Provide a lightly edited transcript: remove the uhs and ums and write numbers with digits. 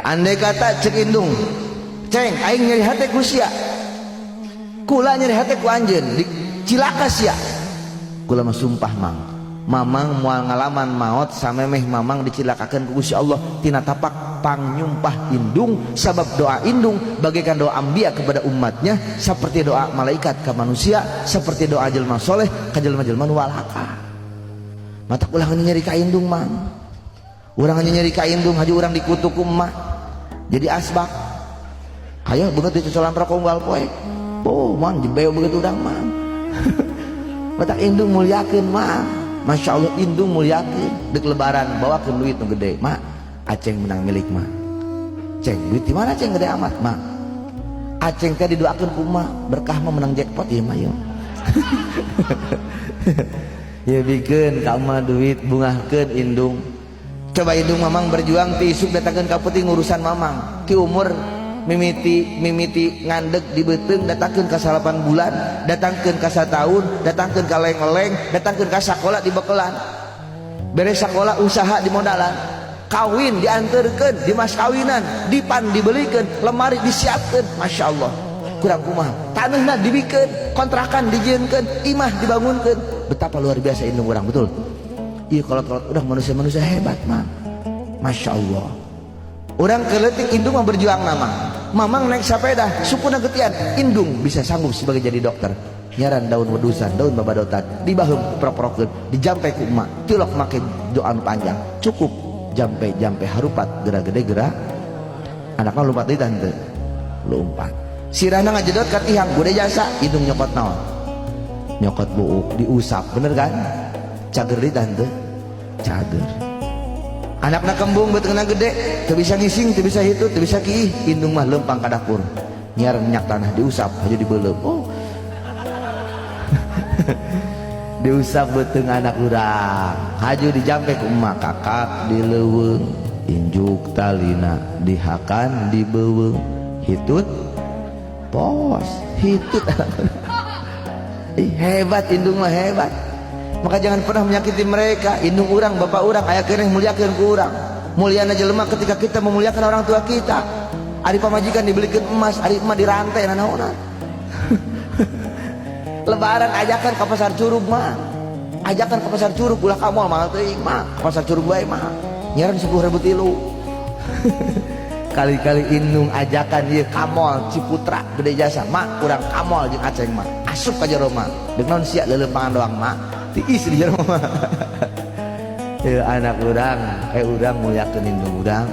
andai kata cek indung ceng aing nyeri hati ku sia kula nyeri hati ku anjeun cilaka sia kula mah sumpah mang mamang moal ngalaman maot samemeh mamang dicilakakeun ku Gusti Allah tina tapak pangnyumpah indung sabab doa indung bagaikan doa ambia kepada umatnya seperti doa malaikat ke manusia seperti doa jelma soleh ke jelma-jelma walaka mata ulah nyeri ka indung mang urang nyeri ka indung haji urang dikutuk ku emak jadi asbak ayo beungeut dicocolan rokok unggal poe oh mang jebeo begitu urang mang mata indung mulyakeun mang Masya Allah indung mulyakeun dek lebaran bawakeun duit nu gede mak aceng menang milik mak ceng duit di mana ceng gede amat mak aceng teh didoakeun ku mak berkah mah menang jackpot ieu mah yeuh ya bikeun ka mah duit bungahkeun indung coba indung mamang berjuang ti isuk datangkeun ka peuting urusan mamang ti umur mimiti ngandeg di beuteung datangkeun ka 8 bulan datangkeun ka 1 tahun datangkeun ka leng-leng datangkeun ka sakola di bekelan beres sakola usaha di modalan kawin dianterkeun di mas kawinan dipan dibelikeun lemari disiapkeun Masya Allah kurang kumaha taneuhna dibikeun kontrakan dijieunkeun imah dibangunkeun betapa luar biasa indung urang betul iya kolot-kolot udah manusia-manusia hebat mah Masya Allah orang keleutik indung mah berjuang nama mamang naik sepeda sukuna getian indung bisa sanggup sebagai jadi dokter nyaran daun wedusan daun babadotan dibaheum prok-prokkeun dijampe ku emak tilok make doa panjang cukup jampe harupat gerak gede gerak anakna lompat deui tante lompat sirahna ngajedot ka tihang gede jasa indung nyokot naon nyokot buuk diusap bener kan cager deui tante cager anakna kembung beuteuna gede teu bisa ngising teu bisa hitu teu bisa kiih indung mah lempang ka dapur nyiar minyak tanah diusap haju dibeuleum oh diusap beuteung anak urang haju dijampe ku emak kakak dileuweung injuk talina dihakan dibeuweung hitut pos hitut hebat indung mah hebat maka jangan pernah menyakiti mereka indung urang bapak urang aya keneh mulyakeun ku urang mulyana jelema ketika kita memuliakan orang tua kita ari pamajikan dibelikeun emas ari emas dirantai nanaonan lebaran ajakan ke pasar curug mah ajakan ke pasar curug ulah ka moal mah teuing mah pasar curug bae mah nyaran 10.000 tilu kali-kali indung ajakan ieu ka moal Ciputra Gede Jasa mak urang ka moal jeung aceng mah asup ka jero mah deuk naon sia leuleumpangan doang mah tiis di jero mah anak urang urang mulyakeun indung urang